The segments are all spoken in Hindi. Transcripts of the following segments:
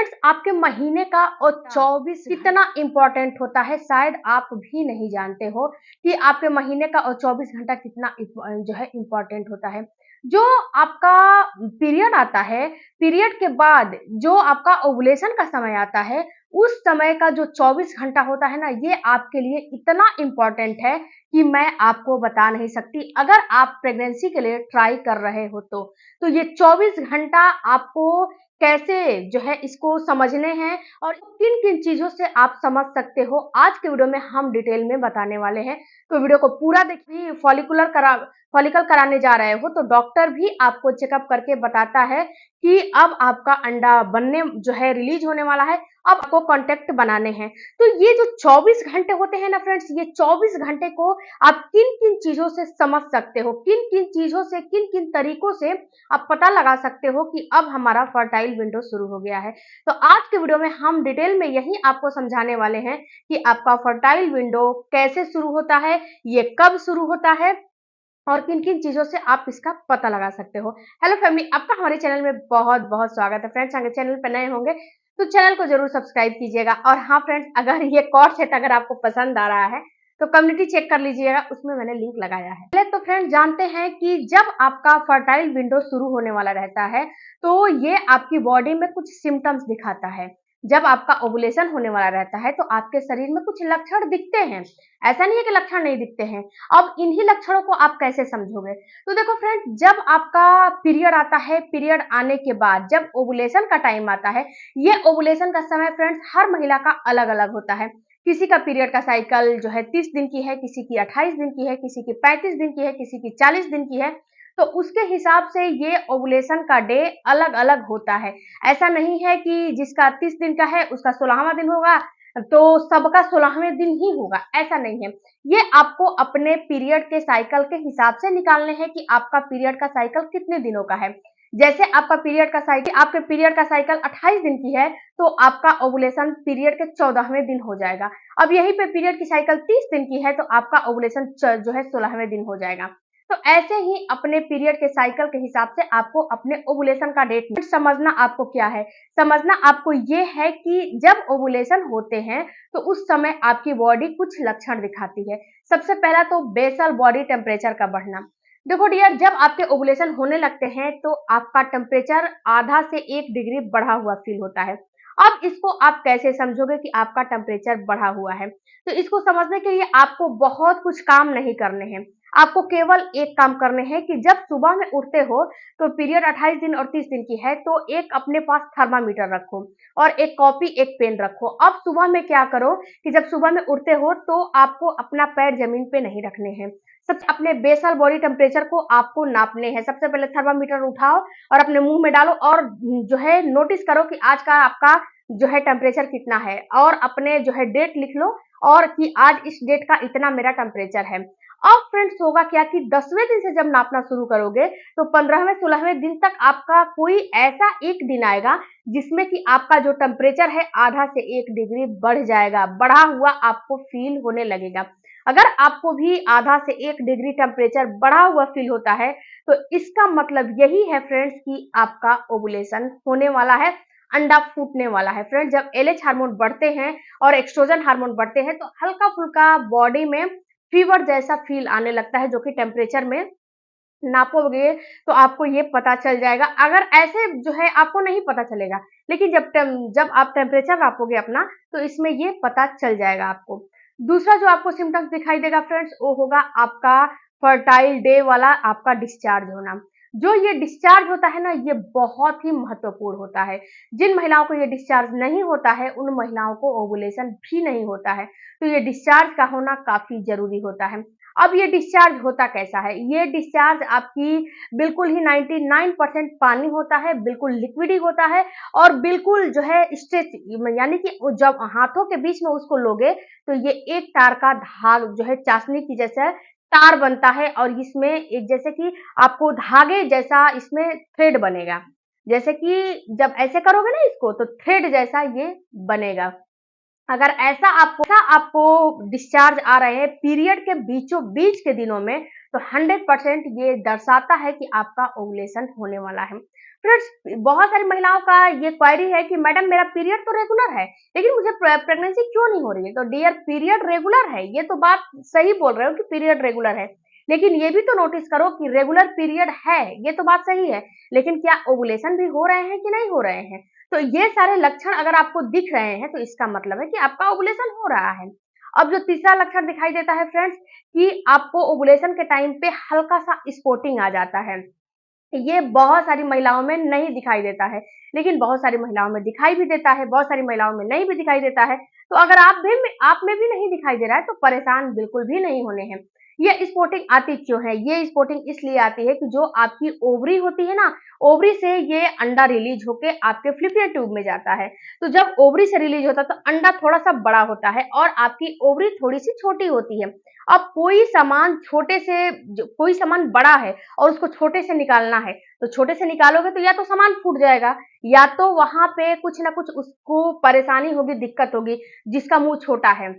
फ्रेंड्स आपके महीने का और 24 कितना इंपॉर्टेंट होता है, शायद आप भी नहीं जानते हो कि आपके महीने का और 24 घंटा कितना जो है इंपॉर्टेंट होता है। जो आपका पीरियड आता है, पीरियड के बाद जो आपका ओवुलेशन का समय आता है, उस समय का जो 24 घंटा होता है ना, ये आपके लिए इतना इंपॉर्टेंट है कि मैं आपको बता नहीं सकती। अगर आप प्रेगनेंसी के लिए ट्राई कर रहे हो तो ये 24 घंटा आपको कैसे जो है इसको समझने हैं और किन-किन चीज़ों से आप समझ सकते हो, आज के वीडियो में हम डिटेल में बताने वाले हैं। तो वीडियो को पूरा देखिए। फॉलिकल कराने जा रहे हो तो डॉक्टर भी आपको चेकअप करके बताता है कि अब आपका अंडा बनने जो है रिलीज होने वाला है, अब आपको कॉन्टैक्ट बनाने हैं। तो ये जो 24 घंटे होते हैं ना फ्रेंड्स, ये 24 घंटे को आप किन-किन चीज़ों से समझ सकते हो, किन-किन चीज़ों से, किन-किन तरीकों से आप पता लगा सकते हो कि अब हमारा फर्टाइल विंडो शुरू हो गया है। तो आज के वीडियो में हम डिटेल में यही आपको समझाने वाले हैं कि आपका फर्टाइल विंडो कैसे शुरू होता है, ये कब शुरू होता है और किन-किन चीज़ों से आप इसका पता लगा सकते हो। हेलो फैमिली, आपका हमारे चैनल में बहुत-बहुत स्वागत है। फ्रेंड्स अगर चैनल पे नए होंगे तो चैनल को ज़रूर सब्सक्राइब कीजिएगा और हाँ फ्रेंड्स, अगर ये कॉर्ड सेट अगर आपको पसंद आ रहा है तो कम्युनिटी चेक कर लीजिएगा, उसमें मैंने लिंक लगाया है। पहले तो फ्रेंड्स जानते हैं कि जब आपका फर्टाइल विंडो शुरू होने वाला रहता है, तो ये आपकी बॉडी में कुछ सिम्पटम्स दिखाता है। जब आपका ओवुलेशन होने वाला रहता है तो आपके शरीर में कुछ लक्षण दिखते हैं। ऐसा नहीं है कि लक्षण नहीं दिखते हैं। अब इन्हीं लक्षणों को आप कैसे समझोगे? तो देखो फ्रेंड्स, जब आपका पीरियड आता है, पीरियड आने के बाद जब ओवुलेशन का टाइम आता है, ये ओवुलेशन का समय फ्रेंड्स हर महिला का अलग-अलग होता है। किसी का पीरियड का साइकिल जो है 30 दिन की है, किसी की 28 दिन की है, किसी की 35 दिन की है, किसी की 40 दिन की है। तो उसके हिसाब से ये ओवुलेशन का डे अलग-अलग होता है। ऐसा नहीं है कि जिसका 30 दिन का है उसका 16वां दिन होगा, तो सबका 16वें दिन ही होगा, ऐसा नहीं है। ये आपको अपने पीरियड के साइकिल के हिसाब से निकालने हैं कि आपका पीरियड का साइकिल कितने दिनों का है। जैसे आपके पीरियड का साइकिल 28 दिन की है, तो आपका ओवुलेशन पीरियड के 14वें दिन हो जाएगा। अब यहीं पे पीरियड की साइकिल 30 दिन की है, तो आपका ओवुलेशन जो है 16वें दिन हो जाएगा। तो ऐसे ही अपने पीरियड के साइकिल के हिसाब से आपको अपने ओवुलेशन का डेट समझना आपको क्या है? समझना आपको ये है कि जब ओवुलेशन होते हैं तो उस समय आपकी बॉडी कुछ लक्षण दिखाती है। सबसे पहला तो बेसल बॉडी टेम्परेचर का बढ़ना। देखो डियर, जब आपके ओवुलेशन होने लगते हैं तो आपका टेम्परेचर आधा से 1 डिग्री बढ़ा हुआ फील होता है। अब इसको आप कैसे समझोगे कि आपका टेम्परेचर बढ़ा हुआ है? तो इसको समझने के लिए आपको बहुत कुछ काम नहीं करने हैं। आपको केवल एक काम करने हैं कि जब सुबह में उठते हो तो पीरियड 28 दिन और 30 दिन की है, तो एक अपने पास थर्मामीटर रखो और एक कॉपी, एक पेन रखो। अब सुबह में क्या करो कि जब सुबह में उठते हो तो आपको अपना पैर जमीन पे नहीं रखने हैं। सबसे अपने बेसल बॉडी टेम्परेचर को आपको नापने हैं। सबसे पहले थर्मामीटर उठाओ और अपने मुंह में डालो और जो है नोटिस करो कि आज का आपका जो है टेम्परेचर कितना है और अपने जो है डेट लिख लो और कि आज इस डेट का इतना मेरा टेम्परेचर है। अब फ्रेंड्स होगा क्या कि 10वें दिन से जब नापना शुरू करोगे तो 15वें 16वें दिन तक आपका कोई ऐसा एक दिन आएगा जिसमें कि आपका जो टेम्परेचर है आधा से 1 डिग्री बढ़ जाएगा, बढ़ा हुआ आपको फील होने लगेगा। अगर आपको भी आधा से 1 डिग्री टेम्परेचर बढ़ा हुआ फील होता है तो इसका मतलब यही है फ्रेंड्स कि आपका ओवुलेशन होने वाला है, अंडा फूटने वाला है। फ्रेंड्स जब एलएच हार्मोन बढ़ते हैं और एस्ट्रोजन हार्मोन बढ़ते हैं तो हल्का फुल्का बॉडी में फीवर जैसा फील आने लगता है, जो कि टेम्परेचर में नापोगे तो आपको ये पता चल जाएगा। अगर ऐसे जो है आपको नहीं पता चलेगा, लेकिन जब आप टेम्परेचर नापोगे अपना तो इसमें ये पता चल जाएगा आपको। दूसरा जो आपको सिम्पटम्स दिखाई देगा फ्रेंड्स, वो होगा आपका फर्टाइल डे वाला आपका डिस्चार्ज होना। जो ये डिस्चार्ज होता है ना, ये बहुत ही महत्वपूर्ण होता है। जिन महिलाओं को ये डिस्चार्ज नहीं होता है उन महिलाओं को ओवुलेशन भी नहीं होता है, तो ये डिस्चार्ज का होना काफी जरूरी होता है। अब ये डिस्चार्ज होता कैसा है? ये डिस्चार्ज आपकी बिल्कुल ही 99% पानी होता है, बिल्कुल लिक्विड ही होता है और बिल्कुल जो है स्ट्रेच, यानी कि जब हाथों के बीच में उसको लोगे तो ये एक तार का धाग जो है चाशनी की जैसा तार बनता है और इसमें एक जैसे कि आपको धागे जैसा इसमें थ्रेड बनेगा। जैसे कि जब ऐसे करोगे ना इसको तो थ्रेड जैसा ये बनेगा। अगर ऐसा आपको डिस्चार्ज आ रहे हैं पीरियड के बीचों बीच के दिनों में तो 100% ये दर्शाता है कि आपका ओवुलेशन होने वाला है। फ्रेंड्स, बहुत सारी महिलाओं का ये क्वेरी है कि मैडम मेरा पीरियड तो रेगुलर है, लेकिन मुझे प्रेगनेंसी क्यों नहीं हो रही है? तो डियर, पीरियड रेगुलर है, ये तो बात सही बोल रहे हो कि पीरियड रेगुलर है, लेकिन ये भी तो नोटिस करो कि रेगुलर पीरियड है, ये तो बात सही है, लेकिन क्या ओवुलेशन भी हो रहे हैं कि नहीं हो रहे हैं? तो ये सारे लक्षण अगर आपको दिख रहे हैं तो इसका मतलब है कि आपका ओवुलेशन हो रहा है। अब जो तीसरा लक्षण दिखाई देता है फ्रेंड्स, कि आपको ओवुलेशन के टाइम पे हल्का सा स्पॉटिंग आ जाता है। ये बहुत सारी महिलाओं में नहीं दिखाई देता है, लेकिन बहुत सारी महिलाओं में दिखाई भी देता है, बहुत सारी महिलाओं में नहीं भी दिखाई देता है। तो अगर आप में भी नहीं दिखाई दे रहा है तो परेशान बिल्कुल भी नहीं होने हैं। ये स्पॉटिंग आती क्यों है? ये स्पॉटिंग इसलिए आती है कि जो आपकी ओवरी होती है ना, ओवरी से ये अंडा रिलीज होके आपके फ़्लैपियन ट्यूब में जाता है। तो जब ओवरी से रिलीज होता है तो अंडा थोड़ा-सा बड़ा होता है और आपकी ओवरी थोड़ी-सी छोटी होती है। अब कोई सामान बड़ा है और उसको छोटे से निकालना है, तो छोटे से निकालोगे तो या तो सामान फूट जाएगा, या तो वहाँ पे कुछ ना कुछ उसको परेशानी होगी, दिक्कत होगी, जिसका मुँह छोटा है।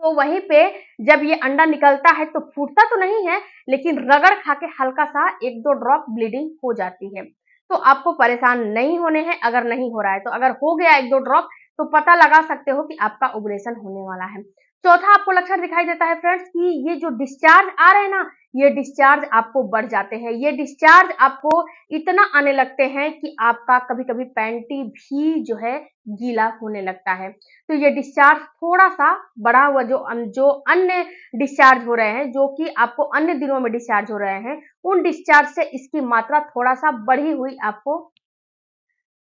तो वहीं पे जब ये अंडा निकलता है तो फूटता तो नहीं है, लेकिन रगड़ खा के हल्का-सा 1-2 ड्रॉप ब्लीडिंग हो जाती है। तो आपको परेशान नहीं होने हैं अगर नहीं हो रहा है, तो अगर हो गया 1-2 ड्रॉप तो पता लगा सकते हो कि आपका ओवुलेशन होने वाला है। चौथा आपको लक्षण दिखाई देता है फ्रेंड्स, कि ये जो डिस्चार्ज आ रहे हैं ना, ये डिस्चार्ज आपको बढ़ जाते हैं। ये डिस्चार्ज आपको इतना आने लगते हैं कि आपका कभी-कभी पैंटी भी जो है गीला होने लगता है। तो ये डिस्चार्ज थोड़ा-सा बढ़ा हुआ, जो अन्य डिस्चार्ज हो रहे हैं, जो कि आपको अन्य दिनों में डिस्चार्ज हो रहे हैं, उन डिस्चार्ज से इसकी मात्रा थोड़ा-सा बढ़ी हुई आपको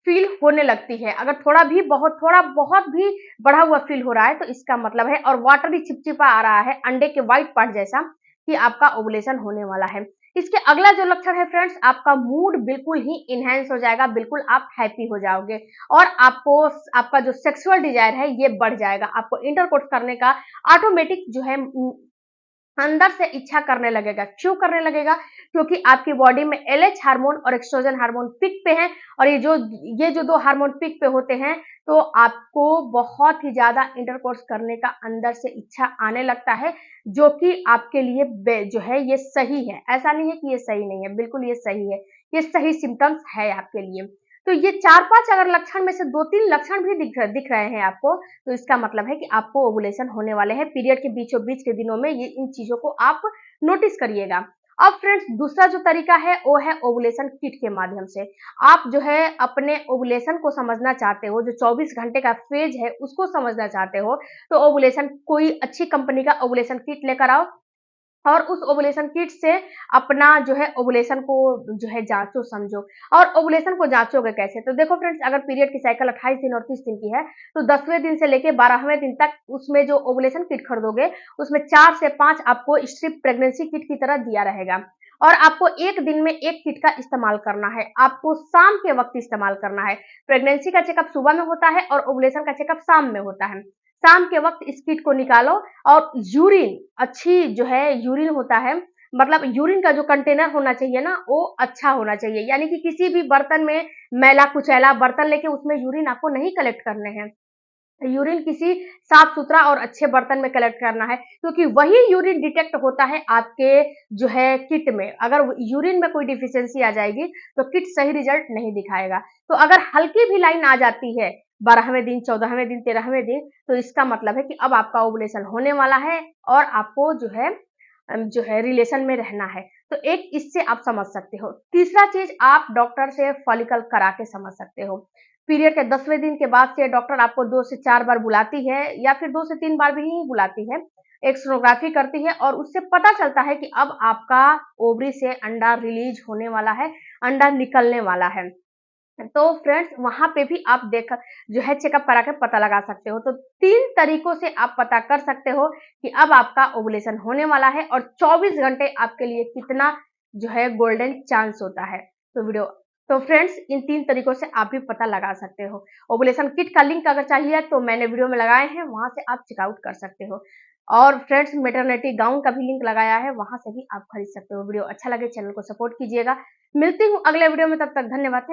फ़ील होने लगती है। अगर थोड़ा बहुत भी बढ़ा हुआ फ़ील हो रहा है तो इसका मतलब है, और वाटरी चिपचिपा आ रहा है अंडे के व्हाइट पार्ट जैसा, कि आपका ओवुलेशन होने वाला है। इसके अगला जो लक्षण है फ्रेंड्स, आपका मूड बिल्कुल ही एनहांस हो जाएगा, बिल्कुल आप हैप्पी हो जाओगे और आपका जो सेक्सुअल डिज़ायर है ये बढ़ जाएगा। आपको इंटरकोर्स करने का ऑटोमेटिक जो है अंदर से इच्छा करने लगेगा। क्यों करने लगेगा? क्योंकि आपकी बॉडी में एलएच हार्मोन और एस्ट्रोजन हार्मोन पीक पे हैं, और ये जो 2 हार्मोन पीक पे होते हैं, तो आपको बहुत ही ज़्यादा इंटरकोर्स करने का अंदर से इच्छा आने लगता है, जो कि आपके लिए जो है ये सही है। ऐसा नहीं है कि ये सही नहीं है, बिल्कुल ये सही है। ये सही सिम्पटम्स है आपके लिए। तो ये 4-5 अगर लक्षण में से 2-3 लक्षण भी दिख रहे हैं आपको, तो इसका मतलब है कि आपको ओवुलेशन होने वाले हैं। पीरियड के बीचों-बीच के दिनों में ये इन चीज़ों को आप नोटिस करिएगा। अब फ्रेंड्स, दूसरा जो तरीका है वो है ओवुलेशन किट के माध्यम से। आप जो है अपने ओवुलेशन को समझना चाहते हो, जो 24 घंटे का फेज़ है उसको समझना चाहते हो, तो ओवुलेशन कोई अच्छी कंपनी का ओवुलेशन किट लेकर आओ और उस ओवुलेशन किट से अपना जो है ओवुलेशन को जो है जाँचो समझो। और ओवुलेशन को जाँचोगे कैसे? तो देखो फ्रेंड्स, अगर पीरियड की साइकिल 28 दिन और 30 दिन की है, तो 10वें दिन से लेके 12वें दिन तक उसमें जो ओवुलेशन किट खरीदोगे, उसमें 4 से 5 आपको स्ट्रिप प्रेगनेंसी किट की तरह दिया रहेगा। और आपको 1 दिन में 1 किट का इस्तेमाल करना है, आपको शाम के वक़्त इस्तेमाल करना है। प्रेगनेंसी का चेकअप सुबह में होता है और ओवुलेशन का चेकअप शाम में होता है। शाम के वक़्त इस किट को निकालो और यूरिन अच्छी जो है यूरिन होता है, मतलब यूरिन का जो कंटेनर होना चाहिए ना, वो अच्छा होना चाहिए। यानी कि किसी भी बर्तन में मैला-कुचैला बर्तन लेके उसमें यूरिन आपको नहीं कलेक्ट करने हैं। यूरिन किसी साफ-सुथरा और अच्छे बर्तन में कलेक्ट करना है, क्योंकि वही यूरिन डिटेक्ट होता है आपके जो है किट में। अगर यूरिन में कोई डिफिशिएंसी आ जाएगी, तो किट सही रिजल्ट नहीं दिखाएगा। तो अगर हल्की भी लाइन आ जाती है 12वें दिन, 14वें दिन, 13वें दिन, तो इसका मतलब है कि अब आपका ओवुलेशन होने वाला है और आपको जो है रिलेशन में रहना है। तो एक इससे आप समझ सकते हो। तीसरा चीज़, आप डॉक्टर से फॉलिकल करा के समझ सकते हो। पीरियड के 10वें दिन के बाद से डॉक्टर आपको 2 से 4 बार बुलाती है, या फिर 2 से 3 बार भी बुलाती है। एक सोनोग्राफी करती है और उससे पता चलता है कि अब आपका ओवरी से अंडा रिलीज़ होने वाला है, अंडा निकलने वाला है। तो फ्रेंड्स, वहाँ पे भी आप जो है चेकअप करा के पता लगा सकते हो। तो 3 तरीकों से आप पता कर सकते हो कि अब आपका ओवुलेशन होने वाला है और 24 घंटे आपके लिए कितना जो है गोल्डन चांस होता है। तो फ्रेंड्स, इन 3 तरीकों से आप भी पता लगा सकते हो। ओवुलेशन किट का लिंक अगर चाहिए तो मैंने वीडियो में लगाए हैं, वहाँ से आप चेकआउट कर सकते हो। और फ्रेंड्स, मैटरनिटी गाउन का भी लिंक लगाया है, वहाँ से भी आप खरीद सकते हो। वीडियो अच्छा लगे चैनल को सपोर्ट कीजिएगा। मिलती हूँ अगले वीडियो में, तब तक धन्यवाद।